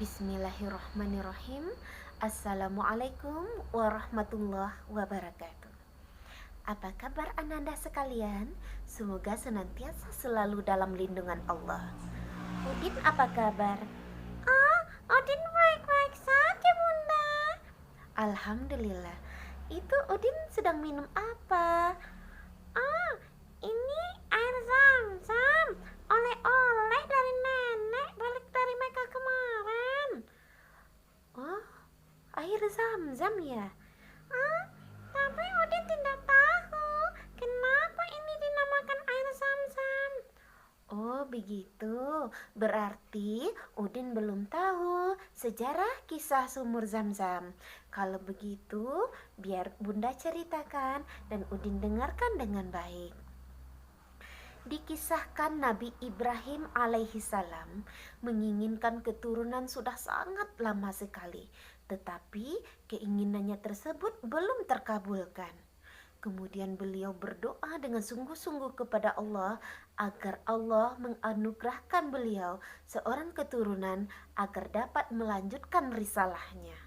Bismillahirrahmanirrahim. Assalamualaikum warahmatullahi wabarakatuh. Apa kabar Ananda sekalian? Semoga senantiasa selalu dalam lindungan Allah. Udin apa kabar? Oh, Udin baik-baik saja Bunda. Alhamdulillah. Itu Udin sedang minum apa? Oh, ini air zam-zam. Oleh-oleh dari nenek balik dari Mekah kemarin. Oh, air zam-zam ya? Tapi Udin tidak tahu kenapa ini dinamakan air zam-zam. Oh, begitu. Berarti Udin belum tahu sejarah kisah sumur Zam-Zam. Kalau begitu, biar Bunda ceritakan dan Udin dengarkan dengan baik. Dikisahkan Nabi Ibrahim alaihi salam menginginkan keturunan sudah sangat lama sekali, tetapi keinginannya tersebut belum terkabulkan. Kemudian beliau berdoa dengan sungguh-sungguh kepada Allah agar Allah menganugerahkan beliau seorang keturunan agar dapat melanjutkan risalahnya.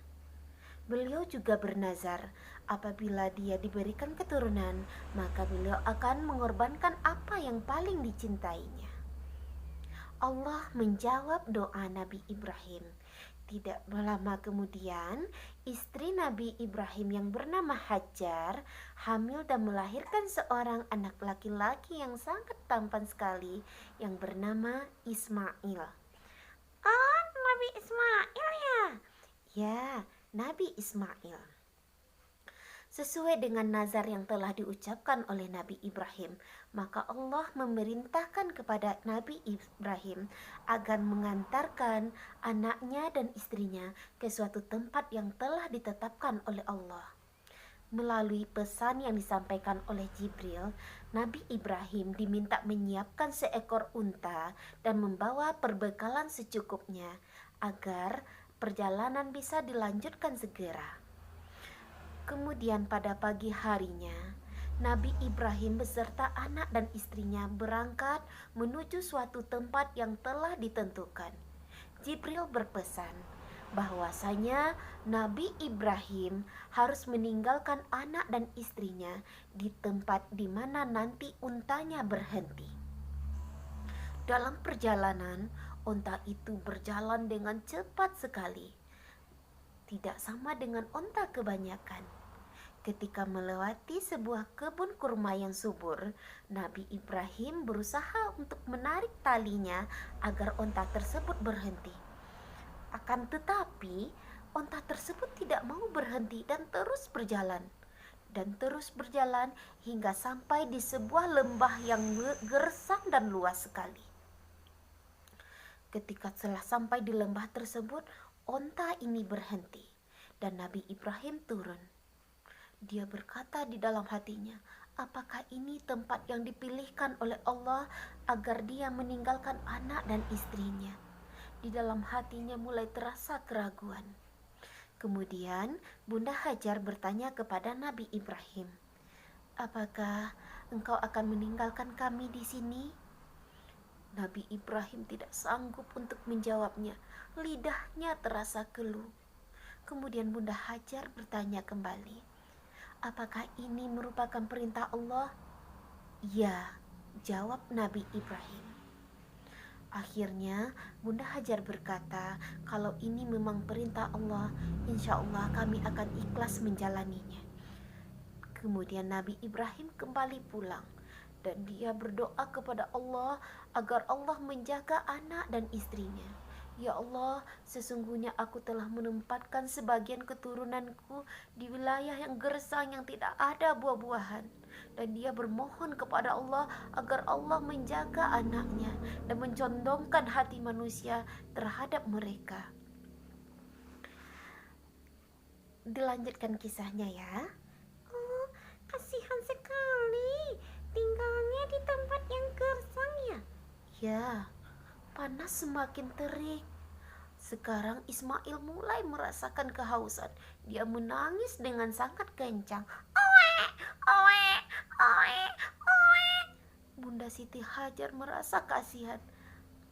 Beliau juga bernazar, apabila dia diberikan keturunan, maka beliau akan mengorbankan apa yang paling dicintainya. Allah menjawab doa Nabi Ibrahim. Tidak lama kemudian, istri Nabi Ibrahim yang bernama Hajar hamil dan melahirkan seorang anak laki-laki yang sangat tampan sekali yang bernama Ismail. Oh, Nabi Ismail ya? Ya, Nabi Ismail. Sesuai dengan nazar yang telah diucapkan oleh Nabi Ibrahim, maka Allah memerintahkan kepada Nabi Ibrahim agar mengantarkan anaknya dan istrinya ke suatu tempat yang telah ditetapkan oleh Allah. Melalui pesan yang disampaikan oleh Jibril, Nabi Ibrahim diminta menyiapkan seekor unta dan membawa perbekalan secukupnya agar perjalanan bisa dilanjutkan segera. Kemudian pada pagi harinya, Nabi Ibrahim beserta anak dan istrinya berangkat menuju suatu tempat yang telah ditentukan. Jibril berpesan bahwasanya Nabi Ibrahim harus meninggalkan anak dan istrinya di tempat di mana nanti untanya berhenti. Dalam perjalanan, unta itu berjalan dengan cepat sekali. Tidak sama dengan unta kebanyakan. Ketika melewati sebuah kebun kurma yang subur, Nabi Ibrahim berusaha untuk menarik talinya agar unta tersebut berhenti. Akan tetapi, unta tersebut tidak mau berhenti dan terus berjalan. Hingga sampai di sebuah lembah yang gersang dan luas sekali. Ketika telah sampai di lembah tersebut, unta ini berhenti dan Nabi Ibrahim turun. Dia berkata di dalam hatinya, apakah ini tempat yang dipilihkan oleh Allah agar dia meninggalkan anak dan istrinya? Di dalam hatinya mulai terasa keraguan. Kemudian Bunda Hajar bertanya kepada Nabi Ibrahim, apakah engkau akan meninggalkan kami di sini? Nabi Ibrahim tidak sanggup untuk menjawabnya. Lidahnya terasa keluh. Kemudian Bunda Hajar bertanya kembali, apakah ini merupakan perintah Allah? Ya, jawab Nabi Ibrahim. Akhirnya Bunda Hajar berkata, kalau ini memang perintah Allah, insya Allah kami akan ikhlas menjalaninya. Kemudian Nabi Ibrahim kembali pulang dan dia berdoa kepada Allah agar Allah menjaga anak dan istrinya. Ya Allah, sesungguhnya aku telah menempatkan sebagian keturunanku di wilayah yang gersang yang tidak ada buah-buahan. Dan dia bermohon kepada Allah agar Allah menjaga anaknya dan mencondongkan hati manusia terhadap mereka. Dilanjutkan kisahnya ya. Oh, kasihan sekali. Tinggalnya di tempat yang gersang ya? Ya, panas semakin terik. Sekarang Ismail mulai merasakan kehausan. Dia menangis dengan sangat kencang. Oe, oe, oe, oe. Bunda Siti Hajar merasa kasihan.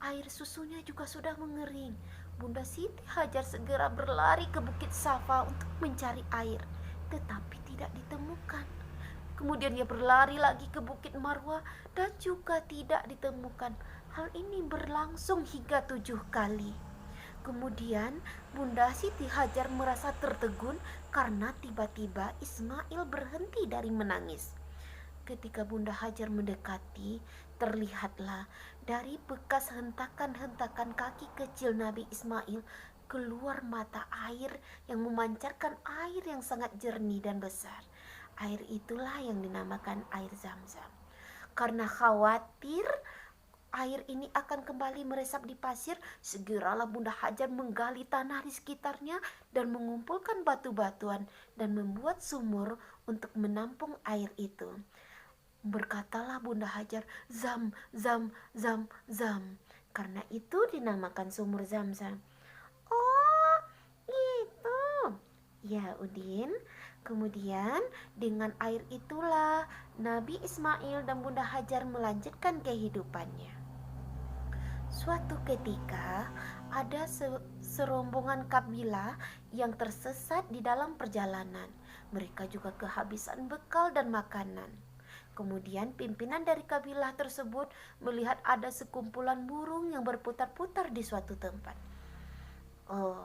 Air susunya juga sudah mengering. Bunda Siti Hajar segera berlari ke Bukit Safa untuk mencari air, tetapi tidak ditemukan. Kemudian ia berlari lagi ke Bukit Marwah dan juga tidak ditemukan. Hal ini berlangsung hingga 7 kali. Kemudian Bunda Siti Hajar merasa tertegun karena tiba-tiba Ismail berhenti dari menangis. Ketika Bunda Hajar mendekati, terlihatlah dari bekas hentakan-hentakan kaki kecil Nabi Ismail keluar mata air yang memancarkan air yang sangat jernih dan besar. Air itulah yang dinamakan air Zam-Zam. Karena khawatir air ini akan kembali meresap di pasir, segeralah Bunda Hajar menggali tanah di sekitarnya dan mengumpulkan batu-batuan dan membuat sumur untuk menampung air itu. Berkatalah Bunda Hajar, "Zam, zam, zam, zam." Karena itu dinamakan sumur Zam-Zam. Oh, gitu. Ya, Udin. Kemudian dengan air itulah Nabi Ismail dan Bunda Hajar melanjutkan kehidupannya. Suatu ketika ada serombongan kabilah yang tersesat di dalam perjalanan. Mereka juga kehabisan bekal dan makanan. Kemudian pimpinan dari kabilah tersebut melihat ada sekumpulan burung yang berputar-putar di suatu tempat. Oh,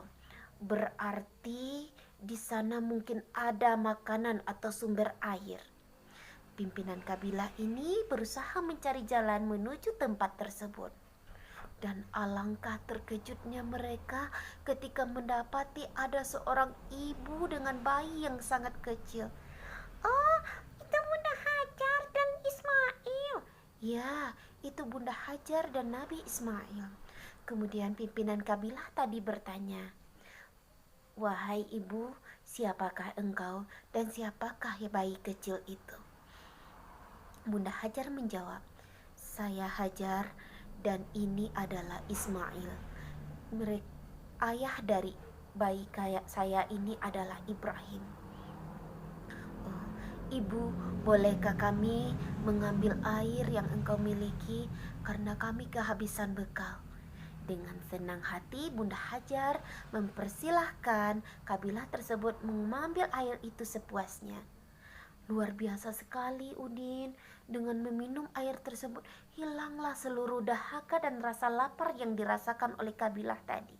berarti di sana mungkin ada makanan atau sumber air. Pimpinan kabilah ini berusaha mencari jalan menuju tempat tersebut. Dan alangkah terkejutnya mereka ketika mendapati ada seorang ibu dengan bayi yang sangat kecil. "Oh, itu Bunda Hajar dan Ismail." Ya, itu Bunda Hajar dan Nabi Ismail. Kemudian pimpinan kabilah tadi bertanya, "Wahai ibu, siapakah engkau dan siapakah bayi kecil itu?" Bunda Hajar menjawab, "Saya Hajar dan ini adalah Ismail. Ayah dari bayi saya ini adalah Ibrahim." "Oh, ibu, bolehkah kami mengambil air yang engkau miliki karena kami kehabisan bekal?" Dengan senang hati Bunda Hajar mempersilahkan kabilah tersebut mengambil air itu sepuasnya. Luar biasa sekali Udin. Dengan meminum air tersebut hilanglah seluruh dahaga dan rasa lapar yang dirasakan oleh kabilah tadi.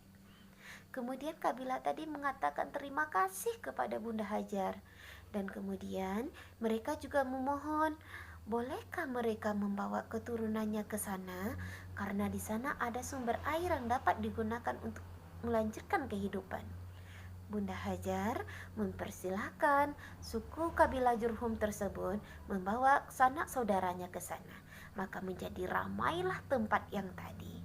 Kemudian kabilah tadi mengatakan terima kasih kepada Bunda Hajar. Dan kemudian mereka juga memohon, bolehkah mereka membawa keturunannya ke sana karena di sana ada sumber air yang dapat digunakan untuk melanjutkan kehidupan. Bunda Hajar mempersilahkan suku kabilah Jurhum tersebut membawa sanak saudaranya ke sana. Maka menjadi ramailah tempat yang tadi.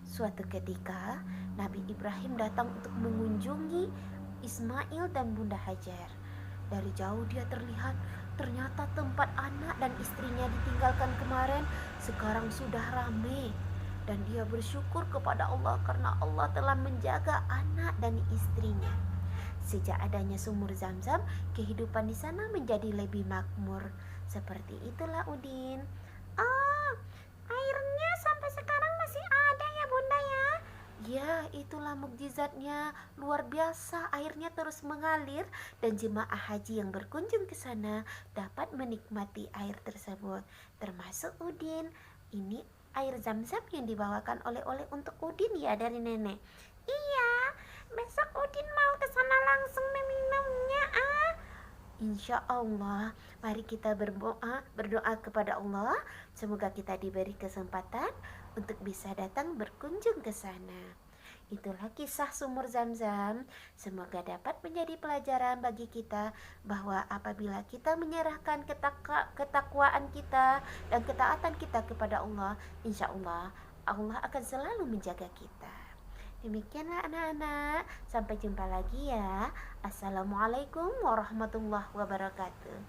Suatu ketika Nabi Ibrahim datang untuk mengunjungi Ismail dan Bunda Hajar. Dari jauh dia terlihat, ternyata tempat anak dan istrinya ditinggalkan kemarin sekarang sudah ramai. Dan dia bersyukur kepada Allah karena Allah telah menjaga anak dan istrinya. Sejak adanya sumur Zam-Zam, kehidupan di sana menjadi lebih makmur. Seperti itulah Udin. Oh, airnya sampai sekarang masih ada ya Bunda ya? Ya, itulah mukjizatnya. Luar biasa, airnya terus mengalir dan jemaah haji yang berkunjung ke sana dapat menikmati air tersebut. Termasuk Udin. Ini air Zam-Zam yang dibawakan oleh-oleh untuk Udin ya dari nenek. Iya, besok Udin mau ke sana langsung meminumnya. Insya Allah, mari kita berdoa kepada Allah. Semoga kita diberi kesempatan untuk bisa datang berkunjung ke sana. Itulah kisah sumur Zam-Zam. Semoga dapat menjadi pelajaran bagi kita bahwa apabila kita menyerahkan ketakwaan kita dan ketaatan kita kepada Allah, insya Allah Allah akan selalu menjaga kita. Demikianlah anak-anak. Sampai jumpa lagi ya. Assalamualaikum warahmatullahi wabarakatuh.